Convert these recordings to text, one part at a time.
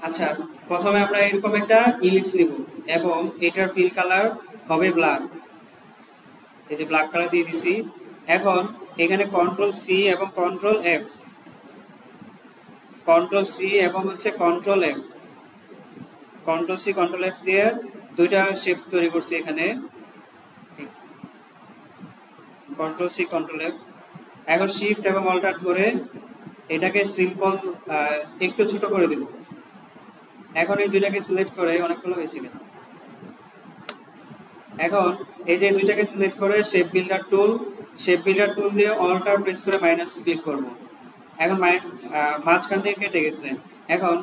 আচ্ছা, প্রথমে আমরা এরকম একটা ইলিপস নিব এবং এটার ফিল কালার হবে ব্ল্যাক। এই যে ব্ল্যাক কালার দিয়ে দিছি। এখন এখানে কন্ট্রোল সি এবং কন্ট্রোল এফ, কন্ট্রোল সি এবং হচ্ছে control F, control C control F দিয়ে দুইটা শেপ তৈরি করছি এখানে। Control C control F. এখন শিফট এবং অল্টার ধরে এটাকে সিম্পল একটু ছোট করে দেব। এখন এই দুইটাকে সিলেক্ট করে, অনেকগুলো হয়েছে কেন, এখন এই যে দুইটাকে সিলেক্ট করে শেপ বিল্ডার টুল দিয়ে অল্টার প্রেস করে মাইনাস ক্লিক করব। এখন মাঝখান থেকে কেটে গেছে। এখন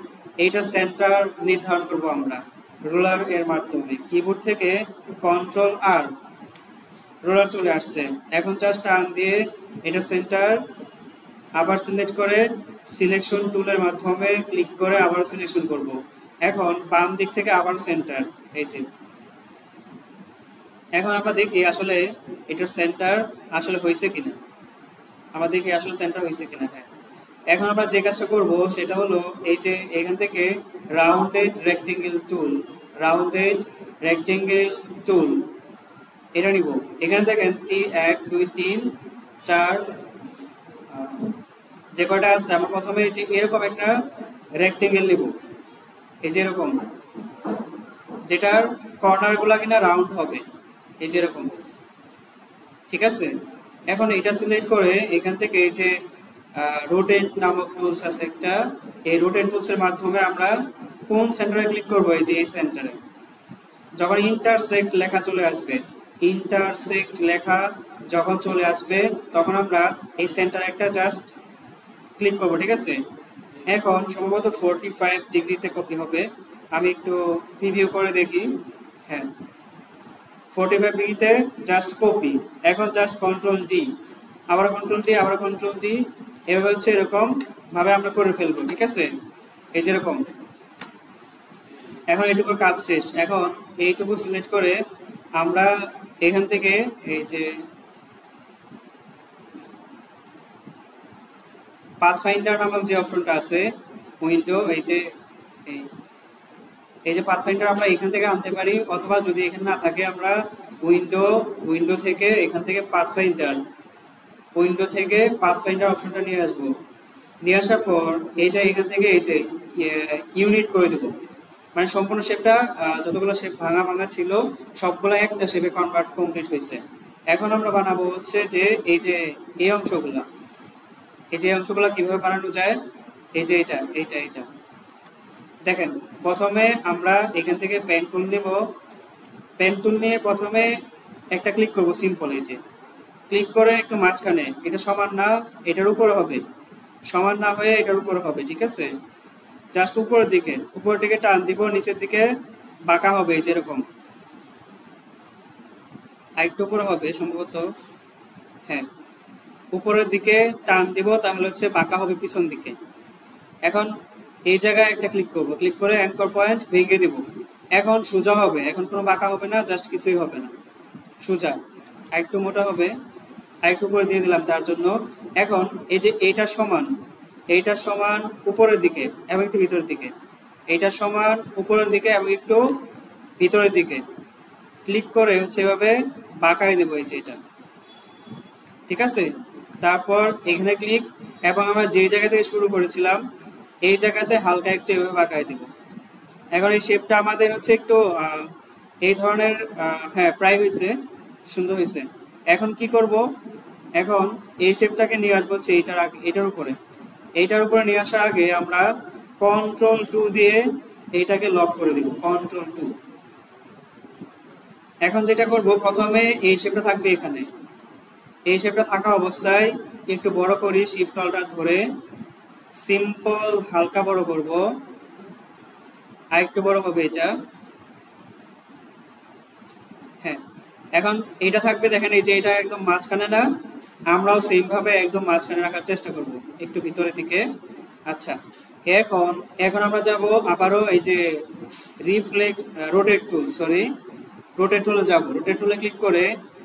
এইটার সেন্টার নির্ধারণ করব আমরা রোলার এর মাধ্যমে। কিবোর্ড থেকে কন্ট্রোল আর, রোলার চলে আসছে। এখন জাস্ট টান দিয়ে এটা সেন্টার আবার সিলেক্ট করে সিলেকশন টুলের মাধ্যমে ক্লিক করে আবার সিলেকশন করব। এখন বাম দিক থেকে আবার সেন্টার, এই যে। এখন আমরা দেখি আসলে এটার সেন্টার আসলে হয়েছে কিনা, আমরা দেখি আসলে সেন্টার হয়েছে কিনা। হ্যাঁ, এখন আমরা যে কাজটা করব সেটা হলো এই যে এখান থেকে রাউন্ডেড রেক্টেঙ্গেল টুল এটা নিব। এখানে দেখেন 1 2 3 4 যে কয়টা আছে, আমরা প্রথমে এই যে এরকম একটা রেক্টেঙ্গেল নিব, এই যে এরকম, যেটার কর্নার গুলা কিনা রাউন্ড হবে, এই যে এরকম। ঠিক আছে, এখন এটা সিলেক্ট করে এখান থেকে এই যে রোটেট নামক টুলস আছে একটা, এই রোটেট টুলস এর মাধ্যমে আমরা কোন সেন্টারে ক্লিক করব, এই যে এই সেন্টারে। যখন ইন্টারসেক্ট লেখা চলে আসবে, ইন্টারসেক্ট লেখা যখন চলে আসবে তখন আমরা এই সেন্টারে একটা জাস্ট ক্লিক করব। ঠিক আছে, এখন সম্ভবত 45 ডিগ্রিতে কপি হবে, আমি একটু প্রিভিউ করে দেখি। হ্যাঁ, 45 ডিগ্রিতে জাস্ট কপি। এখন জাস্ট কন্ট্রোল ডি, আবার কন্ট্রোল ডি, আবার কন্ট্রোল ডি, এভাবে হচ্ছে এরকম ভাবে আমরা করে ফেলবো। ঠিক আছে, এই যেরকম। এখন এইটুকুর কাজ শেষ। এখন এইটুকু সিলেক্ট করে আমরা এখান থেকে এই যে পাথফাইন্ডার নামক যে অপশনটা আছে উইন্ডো, এই যে এই যে পাথফাইন্ডার আমরা এখান থেকে আনতে পারি, অথবা যদি এখানে না থাকে আমরা উইন্ডো থেকে এখান থেকে পাথফাইন্ডার অপশনটা নিয়ে আসবো। নিয়ে আসার পর এইটা এখান থেকে এই যে ইউনিট করে দেবো, মানে সম্পূর্ণ শেপটা যতগুলো শেপ ভাঙা ছিল সবগুলো একটা শেপে কনভার্ট কমপ্লিট হয়েছে। এখন আমরা বানাবো হচ্ছে যে এই যে এই অংশগুলা, এই যে অংশগুলো কিভাবে বানানো যায়, এই যে এটা দেখেন। প্রথমে আমরা এখান থেকে পেন টুল নেব, পেন টুল নিয়ে প্রথমে একটা ক্লিক করব সিম্পল, এই যে ক্লিক করে একটু মাঝখানে, এটা সমান না এটার উপরে হবে, সমান না হয়ে এটার উপরে হবে। ঠিক আছে, জাস্ট উপরের দিকে টান দিব, নিচের দিকে বাঁকা হবে যেরকম, আরেকটু উপরে হবে সম্ভবত। হ্যাঁ, উপরের দিকে টান দিব, তাহলে হচ্ছে বাঁকা হবে পিছন দিকে। এখন এই জায়গায় একটা ক্লিক করব, ক্লিক করে অ্যাঙ্কর পয়েন্ট ভেঙে দিব। এখন সোজা হবে, এখন কোনো বাঁকা হবে না, জাস্ট কিছুই হবে না, সোজা। আরেকটু মোটা হবে, আরেকটু উপরে দিয়ে দিলাম তার জন্য। এখন এই যে এইটার সমান উপরের দিকে এবং একটু ভিতরের দিকে, এইটার সমান উপরের দিকে এবং একটু ভিতরের দিকে ক্লিক করে হচ্ছে এভাবে বাঁকায় দেবো, এই যে এটা। ঠিক আছে, তারপর এখানে ক্লিক, এবং আমরা যে জায়গা থেকে শুরু করেছিলাম এই জায়গাতে হালকা একটু এভাবে বাঁকায় দিব। এখন এই শেপটা আমাদের হচ্ছে একটু এই ধরনের, হ্যাঁ প্রায় হয়েছে, সুন্দর হয়েছে। এখন কি করব, এখন এই শেপটাকে নিয়ে আসবো হচ্ছে এইটার উপরে নিয়ে আসার আগে আমরা কন্ট্রোল 2 দিয়ে এইটাকে লক করে দিব, কন্ট্রোল 2। এখন যেটা করব, প্রথমে এই শেপটা থাকবে এখানে, এই শেপটা থাকা অবস্থায় একটু বড় করি, শিফট অল্টার ধরে সিম্পল হালকা বড় করব, আর একটু বড় হবে এটা। হ্যাঁ, এখন এটা থাকবে, দেখেন এই যে এটা একদম মাঝখানে না, আমরাও সেম ভাবে একদম মাঝখানে রাখার চেষ্টা করব, একটু ভিতরের দিকে। আচ্ছা, এখন আমরা যাব আবারও এই যে রোটেট টুলে যাব। রোটেট টুলে ক্লিক করে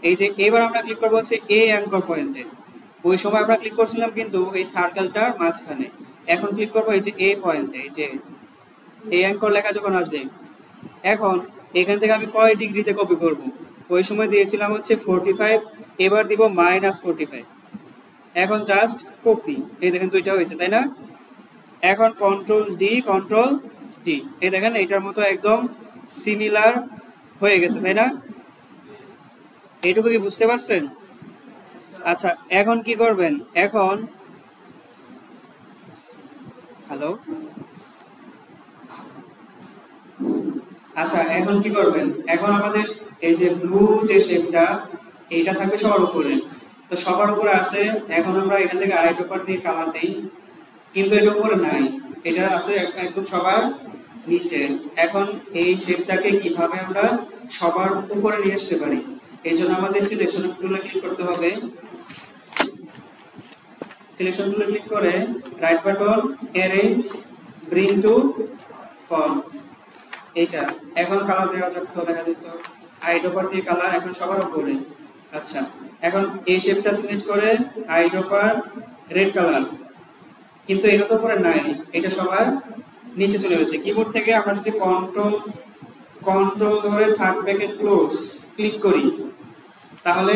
এই যে এবার আমরা ক্লিক করব হচ্ছে এই অ্যাঙ্কর পয়েন্টে। ওই সময় আমরা ক্লিক করছিলাম কিন্তু এই সার্কেলটার মাঝখানে, এখন ক্লিক করব এই যে এই পয়েন্টে, এই যে এই অ্যাঙ্কর লেখা যখন আসবে, এখন এখান থেকে আমি কয় ডিগ্রিতে কপি করব? ওই সময় দিয়েছিলাম হচ্ছে 45, এবার দিব -45। এখন জাস্ট কপি, এই দেখেন দুইটা হয়েছে তাই না? এখন কন্ট্রোল ডি, এই দেখেন এটার মতো একদম সিমিলার হয়ে গেছে তাই না? এইটুকু কি বুঝতে পারছেন? আচ্ছা এখন কি করবেন? এখন হ্যালো, আচ্ছা এখন কি করবেন? এখন আমাদের এই যে ব্লু যে শেপটা, এইটা থাকবে সবার উপরে, তো সবার উপরে আছে। এখন আমরা এখান থেকে আইড্রপার দিয়ে কালার দেই, কিন্তু এটা উপরে নাই, এটা আছে একদম সবার নিচে। এখন এই শেপটাকে কিভাবে আমরা সবার উপরে নিয়ে আসতে পারি? এই জন্য আমাদের সিলেকশন টুলে ক্লিক করতে হবে। সিলেকশন টুলে ক্লিক করে right button, arrange, bring to front, এইটা। এখন কালার দেওয়া যাক, তো দেখা যেত আইড্রপার দিয়ে কালার এখন সবার উপরে। আচ্ছা এখন এই শেপটা সিলেক্ট করে আইড্রপার রেড কালার, কিন্তু এটা তো উপরে নাই, এটা সবার নিচে চলে গেছে। কিবোর্ড থেকে আমরা যদি কন্ট্রোল ধরে থার্ড ব্র্যাকেট ক্লোজ ক্লিক করি, তাহলে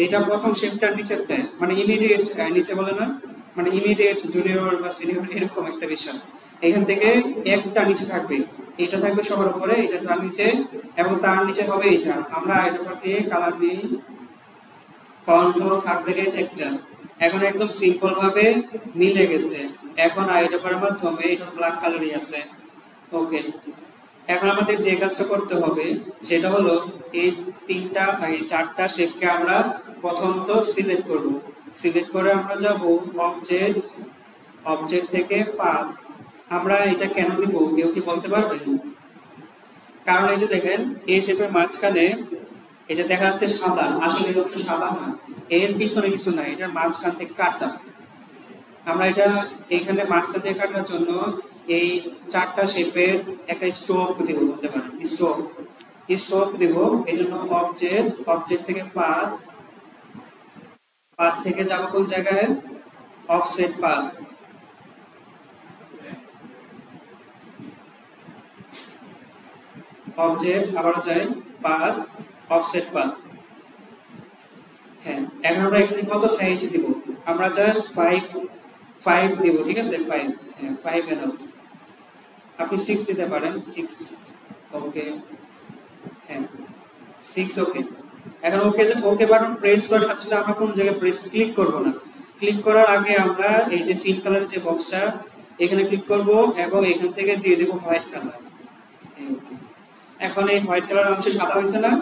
এটা প্রথম শেপটার নিচেরটা, মানে ইমিডিয়েট নিচে বলে না, মানে ইমিডিয়েট জুনিয়র বা সিনিয়র এরকম একটা বিষয়। এখান থেকে একটা নিচে থাকবে, এটা থাকবে সবার উপরে, এটা তার নিচে, এবং তার নিচে হবে এটা। আমরা আইড্রপার দিয়ে কালার নিই, কন্ট্রোল থার্ড ব্র্যাকেট একটা, এখন একদম সিম্পল ভাবে মিলে গেছে। এখন আইড্রপারের মাধ্যমে এটা ব্ল্যাক কালারই আছে। ওকে, এখন আমাদের যে কাজটা করতে হবে সেটা হলো এই চারটা শেপকে আমরা প্রথমত সিলেক্ট করব। সিলেক্ট করে আমরা যাব অবজেক্ট থেকে পাথ। আমরা এটা কেন দিব কেউ কি বলতে পারবেন? কারণ এই যে দেখেন এই শেপের মাঝখানে এটা দেখা যাচ্ছে সাদা, আসলে এই অংশ সাদা না, এর পিছনে কিছু নাই, এটার মাঝখান থেকে কাটা। আমরা এটা এখানে মাঝখান থেকে কাটার জন্য এই চারটা শেপের একটা স্ট্রোক দিব, বলতে পারেন স্ট্রোক দিব। এই জন্য অবজেক্ট থেকে পাথ থেকে যাব কোন জায়গায়? Offset path. অবজেক্ট আবারও যাই, পাথ, অফসেট পাথ। হ্যাঁ, এখন আমরা এখানে কত সাইজ দিব? আমরা জাস্ট 5 দিব, ঠিক আছে? 5, হ্যাঁ 5 এনাফ। আপনি 6 দিতে পারেন, 6, ওকে, হ্যাঁ 6, ওকে। এখন ওকে বাটন প্রেস করার সাথে সাথে আমরা কোন জায়গায় ক্লিক করব না। ক্লিক করার আগে আমরা এই যে ফিল কালারের যে বক্সটা, এখানে ক্লিক করব এবং এখান থেকে দিয়ে দেব হোয়াইট কালার। ওকে, এখন এই হোয়াইট কালার অংশে সাদা হয়েছে না?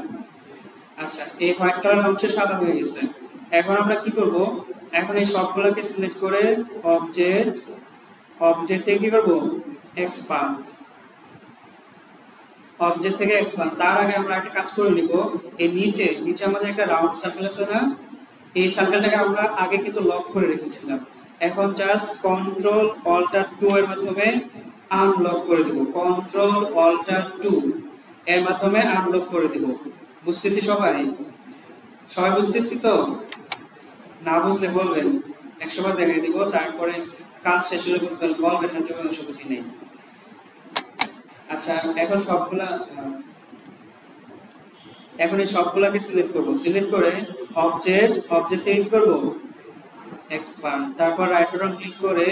আচ্ছা, এই হোয়াইট কালার অংশে সাদা হয়ে গেছে। এখন আমরা কি করব? এখন এই সবগুলোকে সিলেক্ট করে অবজেক্ট থেকে কি করব? এক্সপান্ড। অবজেক্ট থেকে এক্সপান্ড। তার আগে আমরা একটা কাজ করে নিব, এই নিচে আমাদের একটা রাউন্ড সার্কেল আছে না, এই সার্কেলটাকে আমরা আগে কিন্তু লক করে রেখেছিলাম। এখন জাস্ট কন্ট্রোল অল্টার 2 এর মাধ্যমে আনলক করে দেব। কন্ট্রোল অল্টার 2 এর মাধ্যমে আনলক করে দেব। বুঝতেছি সবাই বুঝতেছি তো? না বুঝলে বলবেন, 100 বার দেখিয়ে দিব, তারপরে কাজ শেষ হলে বলবেন না যে কোনো বুঝি নেই। আচ্ছা এখন এই সবগুলাকে সিলেক্ট করব। সিলেক্ট করে অবজেক্ট থেকে কি করব? এক্সপান্ড। তারপর রাইট বাটন ক্লিক করে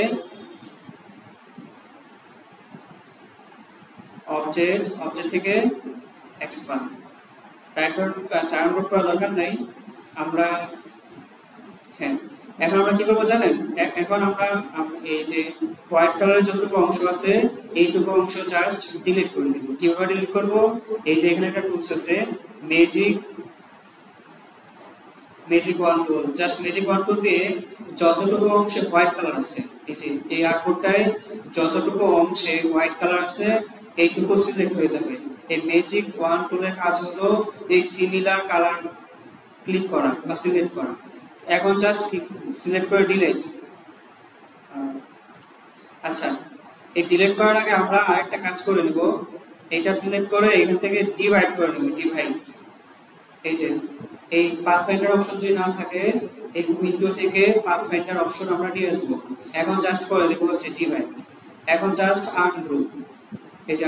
অবজেক্ট থেকে এক্সপান্ড। রাইট বাটন চার্ট করা দরকার নাই আমরা। হ্যাঁ, এখন আমরা কি করব জানেন? এখন আমরা এই যে হোয়াইট কালারের যতটুকু অংশ আছে এইটুকু অংশ জাস্ট ডিলিট করে দেব। কিভাবে ডিলিট করব? এই যে এখানে একটা টুলস আছে, ম্যাজিক ওয়ান টুল। জাস্ট ম্যাজিক ওয়ান টুল দিয়ে যতটুকু অংশে হোয়াইট কালার আছে, এই যে এই আউটপুটটায় যতটুকু অংশে হোয়াইট কালার আছে এইটুকু সিলেক্ট হয়ে যাবে। এই ম্যাজিক ওয়ান টুলের কাজ হলো এই সিমিলার কালার ক্লিক করা বা সিলেক্ট করা। এখন জাস্ট সিলেক্ট করে ডিলিট। আচ্ছা, এই ডিলিট করার আগে আমরা আরেকটা কাজ করে নেব। এটা সিলেক্ট করে এখান থেকে ডিভাইড করে নেব, ডিভাইড। এই যে এই পাথফাইন্ডার অপশন যদি না থাকে, এই উইন্ডো থেকে পাথফাইন্ডার অপশন আমরা নিয়ে আসবো। এখন জাস্ট করে দেব হচ্ছে ডিভাইড। এখন জাস্ট আনগ্রুপ। এই যে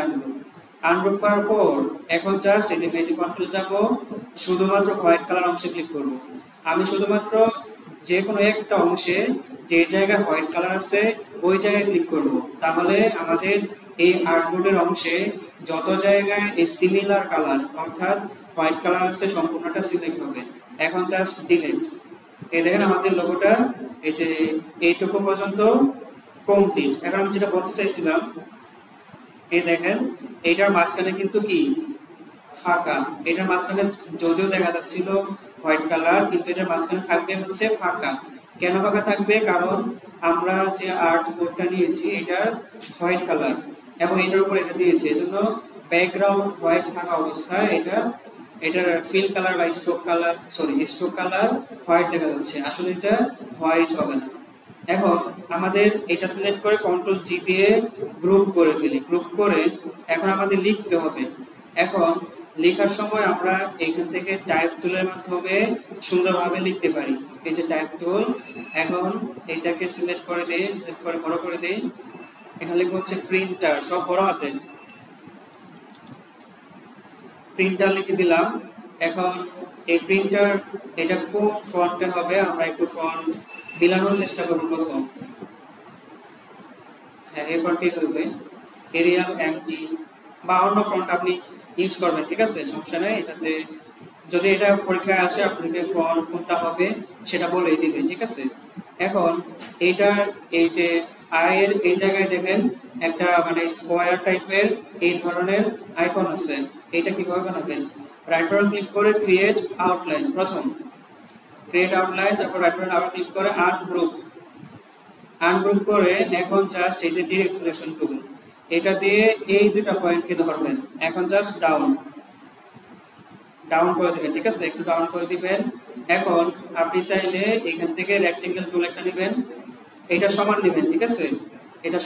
আনগ্রুপ করার পর এখন জাস্ট এই যে ম্যাজিক কন্ট্রোল যাব, শুধুমাত্র হোয়াইট কালার অংশে ক্লিক করব। আমি শুধুমাত্র যে কোনো একটা অংশে যে জায়গায় হোয়াইট কালার আছে ওই জায়গায় ক্লিক করব। তাহলে আমাদের এই আর্টবোর্ডের অংশে যত জায়গায় এই সিমিলার কালার অর্থাৎ হোয়াইট কালার আছে সম্পূর্ণটা সিলেক্ট হবে। এখন জাস্ট ডিলিট। এই দেখেন আমাদের লোগোটা এই যে এইটুকু পর্যন্ত কমপ্লিট। এখন আমি যেটা বলতে চাইছিলাম, এই দেখেন এইটার মাঝখানে কিন্তু কি ফাঁকা, এটার মাঝখানে যদিও দেখা যাচ্ছিল হোয়াইট কালার, কিন্তু এটার মাঝখানে থাকবে হচ্ছে ফাঁকা। কেন ফাঁকা থাকবে? কারণ আমরা যে আর্ট বোর্ডটা নিয়েছি এটার হোয়াইট কালার এবং এটার উপর এটা দিয়েছি, এজন্য ব্যাকগ্রাউন্ড হোয়াইট থাকা অবস্থায় এটার ফিল কালার বা স্ট্রোক কালার হোয়াইট দেখা যাচ্ছে, আসলে এটা হোয়াইট হবে না। এখন আমাদের এটা সিলেক্ট করে কন্ট্রোল জি দিয়ে গ্রুপ করে ফেলি। গ্রুপ করে এখন আমাদের লিখতে হবে। এখন লেখার সময় আমরা এখান থেকে টাইপ টুলের মাধ্যমে সুন্দরভাবে লিখতে পারি। এই যে টাইপ টুল, এখন এটাকে সিলেক্ট করে দেই, সিলেক্ট করে বড় করে দেই। এখানে লিখবো হচ্ছে প্রিন্টার, সব বড় হাতে প্রিন্টার লিখে দিলাম। এখন এই প্রিন্টার এটা কোন ফন্টে হবে আমরা একটু ফন্ট দিলানোর চেষ্টা করব প্রথম। হ্যাঁ, এই ফন্টই হবে, এরিয়াল এমটি বা অন্য ফন্ট আপনি ইউজ করবেন, ঠিক আছে, সমস্যা নেই। এটাতে যদি এটা পরীক্ষায় আসে আপনাকে ফন্ট কোনটা হবে সেটা বলেই দিবে, ঠিক আছে। এখন এইটার এই যে আয়ের এই জায়গায় দেখেন একটা মানে স্কোয়ার টাইপের এই ধরনের আইকন আছে। এটা কিভাবে বানাবেন? রাইট বাটন ক্লিক করে ক্রিয়েট আউটলাইন, প্রথম ক্রিয়েট আউটলাইন, তারপর রাইট বাটন আবার ক্লিক করে আনগ্রুপ করে এখন জাস্ট এই যে ডিরেক্ট সিলেকশন টুল এটা দিয়ে এই দুটো পয়েন্টকে ধরবেন। এখন জাস্ট ডাউন করে দিবেন, ঠিক আছে, একটু ডাউন করে দিবেন। এখন আপনি চাইলে এখান থেকে রেক্টেঙ্গেল টুল একটা নেবেন, এটা সমান নেবেন, ঠিক আছে, এটা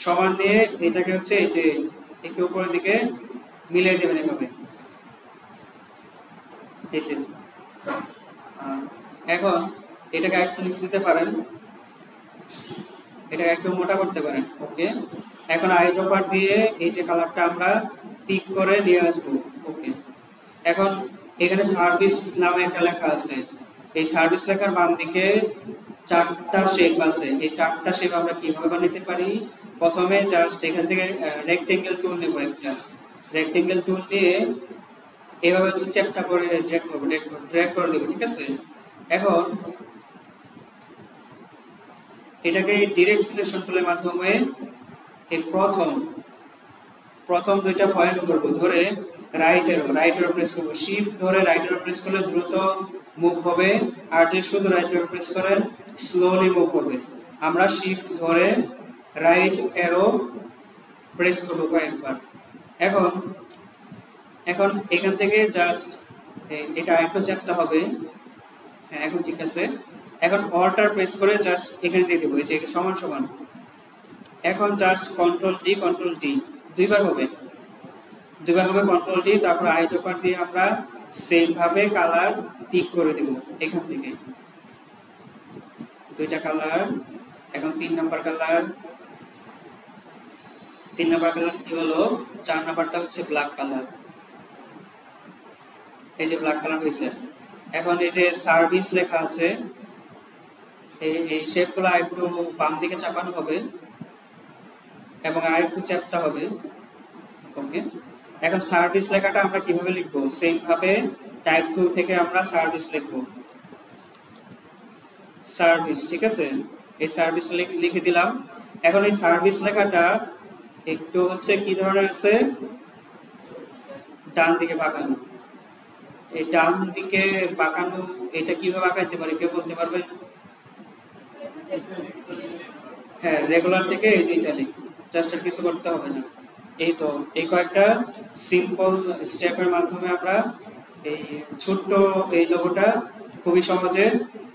সমান নিয়ে এটাকে হচ্ছে এই যে একটু উপরের দিকে মিলিয়ে দেবেন এভাবে, এই যে। এখন এটাকে একটু নিচে দিতে পারেন, এটাকে একটু মোটা করতে পারেন, ওকে। এখন আইড্রপার দিয়ে এই যে কালারটা আমরা পিক করে নিয়ে আসবো, ওকে। এখন এখানে সার্ভিস নামে একটা লেখা আছে, এই সার্ভিস লেখার বাম দিকে চারটা শেপ আছে। এই চারটা শেপ আমরা কিভাবে বানাতে পারি? প্রথমে জাস্ট এখান থেকে রেক্টেঙ্গেল টুল নেব, একটা রেক্টেঙ্গেল টুল নিয়ে এভাবে হচ্ছে চ্যাপটা করে ড্র্যাগ করে দেব, ঠিক আছে। এখন এটাকে ডিরেক্ট সিলেকশন টুলের মাধ্যমে এই প্রথম দুইটা পয়েন্ট ধরবো, ধরে রাইট এরো প্রেস করব, শিফট ধরে রাইট এরো প্রেস করলে দ্রুত মুভ হবে, আর যে শুধু রাইট এরো প্রেস করেন স্লোলি মুভ হবে। আমরা শিফট ধরে রাইট এরো প্রেস করব কয়েকবার। এখন এখান থেকে জাস্ট এটা আরেকটু চ্যাপটা হবে, হ্যাঁ এখন ঠিক আছে। এখন অল্টার প্রেস করে জাস্ট এখানে দিয়ে দেবো, এই যে সমান। এখন জাস্ট কন্ট্রোল ডি দুইবার হবে কন্ট্রোল ডি, তারপর আইড্রপার দিয়ে আমরা সেম ভাবে কালার পিক করে দেব এখান থেকে, দুইটা কালার। এখন 3 নাম্বার কালার কি হলো? 4 নাম্বারটা হচ্ছে ব্ল্যাক কালার, এই যে ব্ল্যাক কালার হয়েছে। এখন এই যে সার্ভিস লেখা আছে, এই শেপগুলো একটু বাম দিকে চাপানো হবে এবং আরেকটু চ্যাপটা হবে, ওকে। এখন সার্ভিস লেখাটা আমরা কিভাবে লিখবো? সেম ভাবে টাইপ টুল থেকে আমরা সার্ভিস লিখবো, সার্ভিস, ঠিক আছে। এই সার্ভিস লিখে দিলাম। এখন এই সার্ভিস লেখাটা একটু হচ্ছে কি ধরনের আছে, ডান দিকে বাঁকানো। এই ডান দিকে বাঁকানো এটা কিভাবে বাঁকাইতে পারি কেউ বলতে পারবেন? হ্যাঁ, রেগুলার থেকে এই যে ইটালিক, জাস্ট আর কিছু করতে হবে না। এই তো এই কয়েকটা সিম্পল স্টেপের মাধ্যমে আমরা এই ছোট্ট এই লোগোটা খুবই সহজে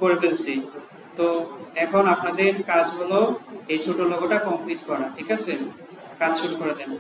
করে ফেলছি। তো এখন আপনাদের কাজ হলো এই ছোট লোগোটা কমপ্লিট করা, ঠিক আছে, কাজ শুরু করে দেন।